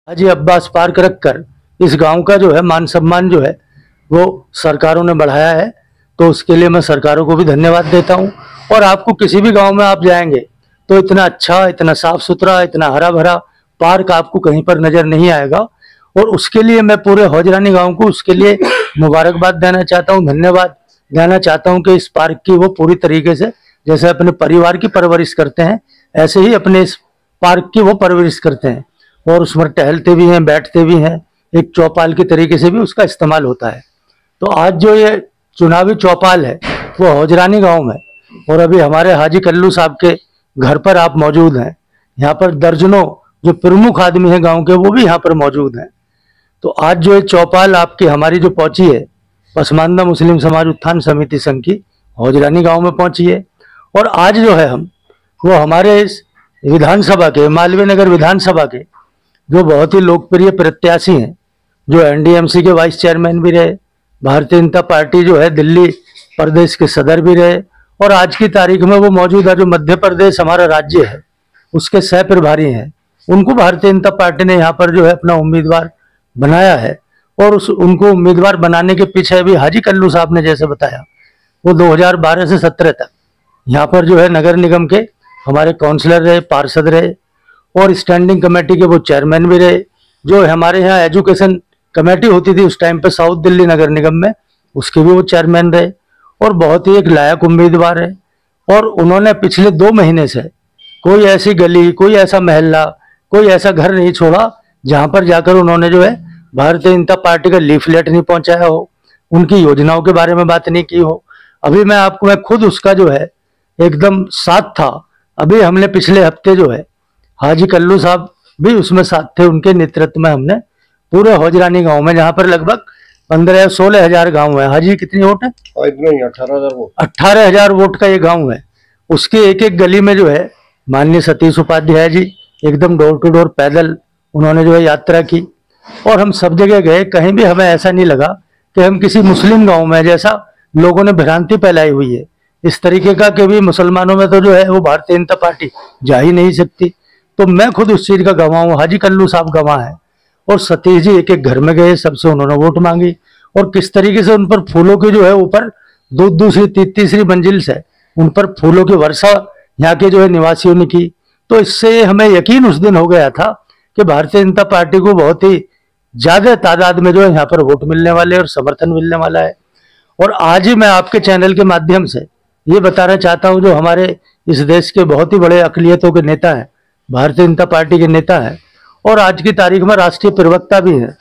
हाजी Abbas park रखकर इस गांव का जो है मान सम्मान जो है वो सरकारों ने बढ़ाया है। तो उसके लिए मैं सरकारों को भी धन्यवाद देता हूं। और आपको किसी भी गांव में आप जाएंगे तो इतना अच्छा, इतना साफ सुथरा, इतना हरा भरा पार्क आपको कहीं पर नजर नहीं आएगा। और उसके लिए मैं पूरे हौजरानी गांव को उसके लिए मुबारकबाद देना चाहता हूं, धन्यवाद देना चाहता हूं कि इस पार्क की वो पूरी तरीके से जैसे अपने परिवार की परवरिश करते हैं ऐसे ही अपने इस पार्क की वो परवरिश करते हैं। और उसमें टहलते भी हैं, बैठते भी हैं, एक चौपाल की तरीके से भी उसका इस्तेमाल होता है। तो आज जो ये चुनावी चौपाल है वो हौजरानी गांव में, और अभी हमारे हाजी कल्लू साहब के घर पर आप मौजूद हैं। यहाँ पर दर्जनों जो प्रमुख आदमी हैं गांव के वो भी यहाँ पर मौजूद हैं। तो आज जो ये चौपाल आपकी हमारी जो पहुंची है पसमानदा मुस्लिम समाज उत्थान समिति संघ की हौजरानी गांव में पहुंची है। और आज जो है हम वो हमारे इस विधानसभा के, मालवीय नगर विधानसभा के जो बहुत ही लोकप्रिय प्रत्याशी हैं, जो एनडीएमसी के वाइस चेयरमैन भी रहे, भारतीय जनता पार्टी जो है दिल्ली प्रदेश के सदर भी रहे, और आज की तारीख में वो मौजूदा जो मध्य प्रदेश हमारा राज्य है उसके सह प्रभारी हैं। उनको भारतीय जनता पार्टी ने यहाँ पर जो है अपना उम्मीदवार बनाया है। और उनको उम्मीदवार बनाने के पीछे भी हाजी कल्लू साहब ने जैसे बताया वो 2012 से 17 तक यहाँ पर जो है नगर निगम के हमारे काउंसलर रहे, पार्षद रहे, और स्टैंडिंग कमेटी के वो चेयरमैन भी रहे। जो हमारे यहाँ एजुकेशन कमेटी होती थी उस टाइम पे साउथ दिल्ली नगर निगम में, उसके भी वो चेयरमैन रहे, और बहुत ही एक लायक उम्मीदवार है। और उन्होंने पिछले 2 महीने से कोई ऐसी गली, कोई ऐसा मोहल्ला, कोई ऐसा घर नहीं छोड़ा जहां पर जाकर उन्होंने जो है भारतीय जनता पार्टी का लीफलेट नहीं पहुंचाया हो, उनकी योजनाओं के बारे में बात नहीं की हो। अभी मैं खुद उसका जो है एकदम साथ था। अभी हमने पिछले हफ्ते जो है हाजी कल्लू साहब भी उसमें साथ थे, उनके नेतृत्व में हमने पूरे हौजरानी गांव में, जहां पर लगभग 15 या 16 हजार गाँव है। हाजी कितनी वोट है? 18,000 वोट का ये गांव है। उसके एक एक गली में जो है माननीय सतीश उपाध्याय जी एकदम डोर टू डोर पैदल उन्होंने जो है यात्रा की। और हम सब जगह गए, कहीं भी हमें ऐसा नहीं लगा कि हम किसी मुस्लिम गांव में, जैसा लोगों ने भ्रांति फैलाई हुई है इस तरीके का कि भी मुसलमानों में तो जो है वो भारतीय जनता पार्टी जा ही नहीं सकती। तो मैं खुद उस चीज का गवाह हूँ, हाजी कल्लू साहब गवाह है। और सतीश जी एक एक घर में गए, सबसे उन्होंने वोट मांगी, और किस तरीके से उन पर फूलों की जो है ऊपर दूसरी तीसरी मंजिल से उन पर फूलों की वर्षा यहाँ के जो है निवासियों ने की। तो इससे हमें यकीन उस दिन हो गया था कि भारतीय जनता पार्टी को बहुत ही ज्यादा तादाद में जो है यहाँ पर वोट मिलने वाले और समर्थन मिलने वाला है। और आज ही मैं आपके चैनल के माध्यम से ये बताना चाहता हूँ, जो हमारे इस देश के बहुत ही बड़े अकलियतों के नेता हैं, भारतीय जनता पार्टी के नेता हैं, और आज की तारीख में राष्ट्रीय प्रवक्ता भी हैं,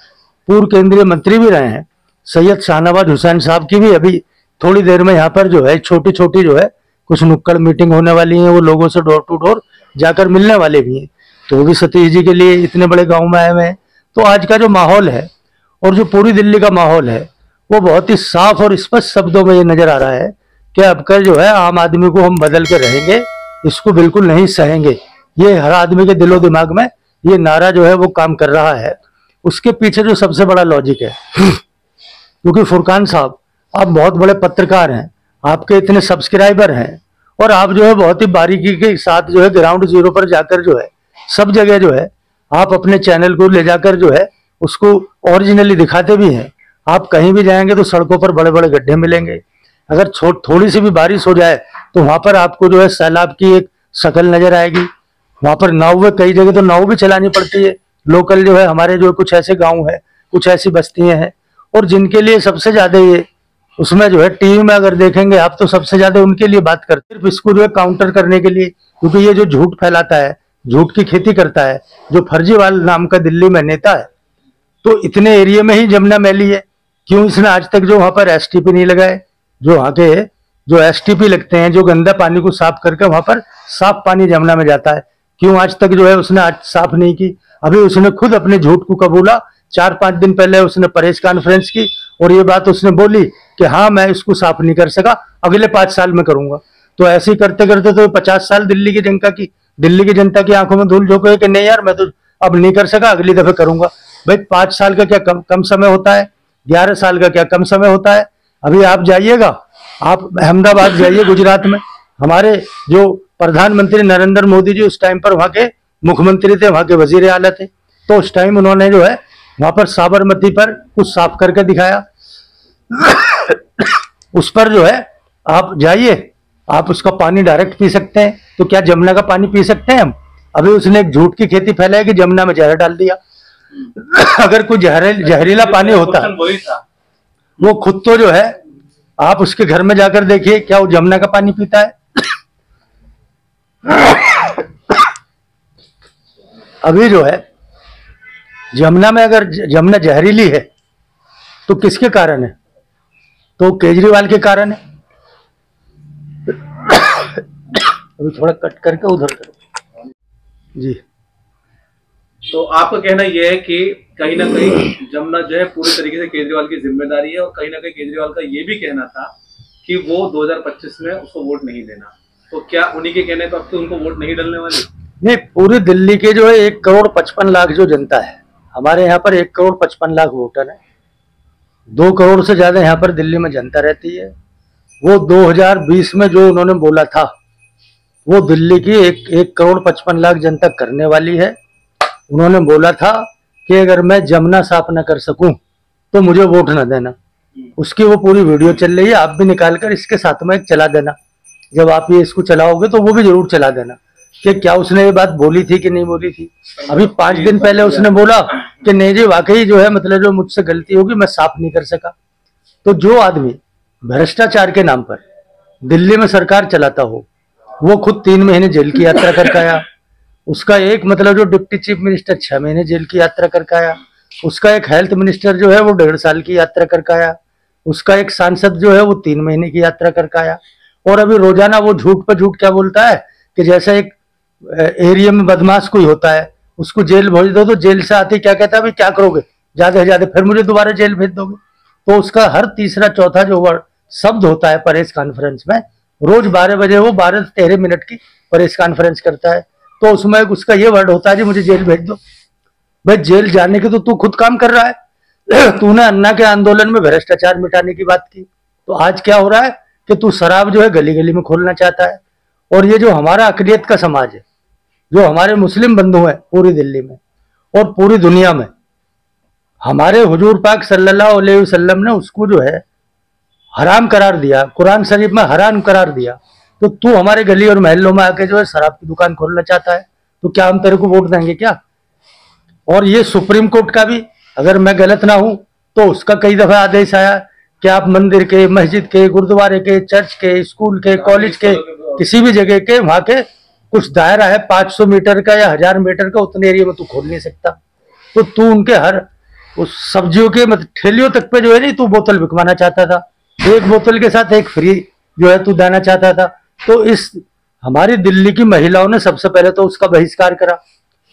पूर्व केंद्रीय मंत्री भी रहे हैं, सैयद शाहनवाज हुसैन साहब की भी अभी थोड़ी देर में यहाँ पर जो है छोटी छोटी जो है कुछ नुक्कड़ मीटिंग होने वाली है, वो लोगों से डोर टू डोर जाकर मिलने वाले भी हैं। तो वो भी सतीश जी के लिए इतने बड़े गाँव में आए हुए हैं। तो आज का जो माहौल है और जो पूरी दिल्ली का माहौल है वो बहुत ही साफ और स्पष्ट शब्दों में ये नजर आ रहा है कि अब कर जो है आम आदमी को हम बदल के रहेंगे, इसको बिल्कुल नहीं सहेंगे। ये हर आदमी के दिलो दिमाग में ये नारा जो है वो काम कर रहा है। उसके पीछे जो सबसे बड़ा लॉजिक है, क्योंकि फुरकान साहब आप बहुत बड़े पत्रकार हैं, आपके इतने सब्सक्राइबर हैं, और आप जो है बहुत ही बारीकी के साथ जो है ग्राउंड जीरो पर जाकर जो है सब जगह जो है आप अपने चैनल को ले जाकर जो है उसको ओरिजिनली दिखाते भी हैं। आप कहीं भी जाएंगे तो सड़कों पर बड़े बड़े गड्ढे मिलेंगे, अगर थोड़ी सी भी बारिश हो जाए तो वहां पर आपको जो है सैलाब की एक शक्ल नजर आएगी। वहां पर नाव, कई जगह तो नाव भी चलानी पड़ती है। लोकल जो है हमारे जो कुछ ऐसे गांव है, कुछ ऐसी बस्तियां हैं, और जिनके लिए सबसे ज्यादा ये उसमें जो है टीवी में अगर देखेंगे आप तो सबसे ज्यादा उनके लिए बात करते, सिर्फ इसको जो है काउंटर करने के लिए, क्योंकि ये जो झूठ फैलाता है, झूठ की खेती करता है, जो फर्जीवाल नाम का दिल्ली में नेता है, तो इतने एरिया में ही जमुना मैली है, क्यों इसने आज तक जो वहां पर एसटीपी नहीं लगाए? जो वहां के जो एसटीपी लगते हैं, जो गंदा पानी को साफ करके वहां पर साफ पानी जमुना में जाता है, क्यों आज तक जो है उसने आज साफ नहीं की? अभी उसने खुद अपने झूठ को कबूला। 4-5 दिन पहले उसने प्रेस कॉन्फ्रेंस की और ये बात उसने बोली कि हाँ मैं इसको साफ नहीं कर सका, अगले 5 साल में करूंगा। तो ऐसे ही करते करते तो 50 साल दिल्ली की जनता की आंखों में धूल झोंके कि नहीं यार मैं तो अब नहीं कर सका, अगली दफे करूंगा। भाई 5 साल का क्या कम समय होता है? 11 साल का क्या कम समय होता है? अभी आप जाइएगा, आप अहमदाबाद जाइए गुजरात में, हमारे जो प्रधानमंत्री नरेंद्र मोदी जी उस टाइम पर वहां के मुख्यमंत्री थे, वहां के वजीर आला थे, तो उस टाइम उन्होंने जो है वहां पर साबरमती पर कुछ साफ करके दिखाया। उस पर जो है आप जाइए, आप उसका पानी डायरेक्ट पी सकते हैं। तो क्या जमुना का पानी पी सकते हैं हम? अभी उसने एक झूठ की खेती फैलाई कि जमुना में जहर डाल दिया। अगर कोई जहरीला पानी होता है, वो खुद तो जो है आप उसके घर में जाकर देखिए, क्या वो जमुना का पानी पीता है? अभी जो है जमुना में, अगर जमुना जहरीली है तो किसके कारण है? तो केजरीवाल के कारण है। अभी थोड़ा कट करके उधर करो जी। तो आपका कहना यह है कि कहीं ना कहीं जमुना जो है पूरी तरीके से केजरीवाल की जिम्मेदारी है, और कहीं ना कहीं केजरीवाल का ये भी कहना था कि वो 2025 में उसको वोट नहीं देना। तो क्या उन्हीं के कहने पर अब तो उनको वोट नहीं डलने वाली? नहीं, पूरी दिल्ली के जो है 1,55,00,000 जो जनता है, हमारे यहाँ पर 1,55,00,000 वोटर है। 2 करोड़ से ज्यादा यहाँ पर दिल्ली में जनता रहती है। वो 2020 में जो उन्होंने बोला था वो दिल्ली की 1,55,00,000 जनता करने वाली है। उन्होंने बोला था कि अगर मैं जमुना साफ न कर सकूं तो मुझे वोट न देना। उसकी वो पूरी वीडियो चल रही है, आप भी निकाल कर इसके साथ में एक चला देना। जब आप ये इसको चलाओगे तो वो भी जरूर चला देना कि क्या उसने ये बात बोली थी कि नहीं बोली थी। अभी 5 दिन पहले उसने बोला कि नहीं जी वाकई जो है मतलब जो मुझसे गलती होगी, मैं साफ नहीं कर सका। तो जो आदमी भ्रष्टाचार के नाम पर दिल्ली में सरकार चलाता हो, वो खुद 3 महीने जेल की यात्रा करके आया। उसका एक मतलब जो डिप्टी चीफ मिनिस्टर 6 महीने जेल की यात्रा करके आया। उसका एक हेल्थ मिनिस्टर जो है वो 1.5 साल की यात्रा करके आया। उसका एक सांसद जो है वो 3 महीने की यात्रा करके आया। और अभी रोजाना वो झूठ पर झूठ क्या बोलता है कि जैसा एक एरिया में बदमाश कोई होता है, उसको जेल भेज दो तो जेल से आते क्या कहता है, भाई क्या करोगे, ज्यादा से ज्यादा फिर मुझे दोबारा जेल भेज दोगे। तो उसका हर तीसरा चौथा जो वर्ड शब्द होता है प्रेस कॉन्फ्रेंस में, रोज 12 बजे वो 12-13 मिनट की प्रेस कॉन्फ्रेंस करता है। तो उसमें उसका ये वर्ड होता है जी मुझे जेल भेज दो। भाई जेल जाने के तो तू खुद काम कर रहा है। तूने अन्ना के आंदोलन में भ्रष्टाचार मिटाने की बात की, तो आज क्या हो रहा है कि तू शराब जो है गली गली में खोलना चाहता है। और ये जो हमारा अकलियत का समाज है, जो हमारे मुस्लिम बंधु हैं पूरी दिल्ली में और पूरी दुनिया में, हमारे हुजूर पाक सल्लल्लाहु अलैहि वसल्लम ने उसको जो है हराम करार दिया, कुरान शरीफ में हराम करार दिया। तो तू हमारे गली और महल्लों में आके जो है शराब की दुकान खोलना चाहता है, तो क्या हम तेरे को वोट देंगे क्या? और ये सुप्रीम कोर्ट का भी, अगर मैं गलत ना हूं तो उसका कई दफा आदेश आया कि आप मंदिर के, मस्जिद के, गुरुद्वारे के, चर्च के, स्कूल के, कॉलेज के, किसी भी जगह के वहां के कुछ दायरा है 500 मीटर का या 1000 मीटर का, उतने एरिया में तू खोल नहीं सकता। तो तू उनके हर उस सब्जियों के मतलब ठेलियों तक पे जो है नहीं तू बोतल बिकवाना चाहता था, एक बोतल के साथ एक फ्री जो है तू देना चाहता था। तो इस हमारी दिल्ली की महिलाओं ने सबसे पहले तो उसका बहिष्कार करा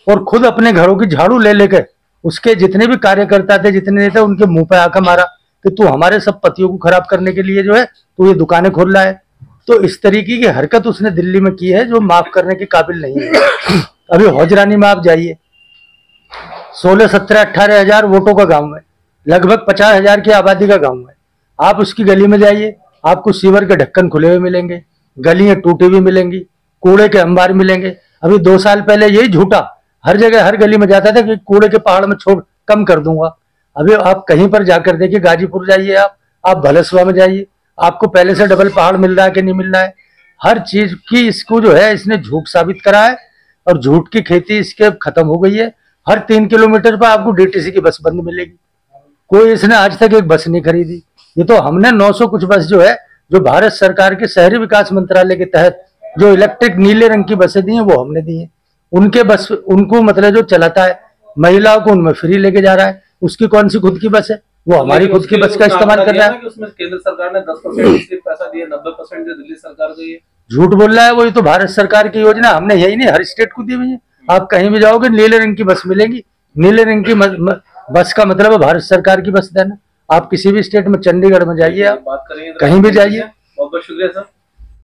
और खुद अपने घरों की झाड़ू ले लेकर उसके जितने भी कार्यकर्ता थे, जितने नेता, उनके मुंह पे आकर मारा कि तू हमारे सब पतियों को खराब करने के लिए जो है तू ये दुकानें खोल रहा है। तो इस तरीके की हरकत उसने दिल्ली में की है जो माफ करने के काबिल नहीं है। अभी हौजरानी में आप जाइए, 16, 17, 18 हजार वोटों का गांव है, लगभग 50,000 की आबादी का गांव है। आप उसकी गली में जाइए, आपको सीवर के ढक्कन खुले हुए मिलेंगे, गलियां टूटी हुई मिलेंगी, कूड़े के अंबार मिलेंगे। अभी 2 साल पहले यही झूठा हर जगह हर गली में जाता था कि कूड़े के पहाड़ में छोड़ कम कर दूंगा। अभी आप कहीं पर जाकर देखिए, गाजीपुर जाइए, आप भलसवा में जाइए, आपको पहले से डबल पहाड़ मिल रहा है कि नहीं मिल रहा है। हर चीज की इसको जो है इसने झूठ साबित करा है और झूठ की खेती इसके खत्म हो गई है। हर 3 किलोमीटर पर आपको डीटीसी की बस बंद मिलेगी। कोई इसने आज तक एक बस नहीं खरीदी। ये तो हमने 900 कुछ बस जो है जो भारत सरकार के शहरी विकास मंत्रालय के तहत जो इलेक्ट्रिक नीले रंग की बसें दी हैं वो हमने दी हैं। उनके बस उनको मतलब जो चलाता है महिलाओं को उनमें फ्री लेके जा रहा है। उसकी कौन सी खुद की बस है? वो हमारी खुद की बस का इस्तेमाल कर रहा है। उसमें केंद्र सरकार ने 10% पैसा दिया, 90% जो दिल्ली सरकार को ये झूठ बोल रहा है। वही तो भारत सरकार की योजना हमने यही नहीं हर स्टेट को दी हुई है। आप कहीं भी जाओगे नीले रंग की बस मिलेगी। नीले रंग की बस का मतलब है भारत सरकार की बस देना। आप किसी भी स्टेट में, चंडीगढ़ में जाइए, आप बात करेंगे कहीं भी जाइए। बहुत बहुत शुक्रिया सर।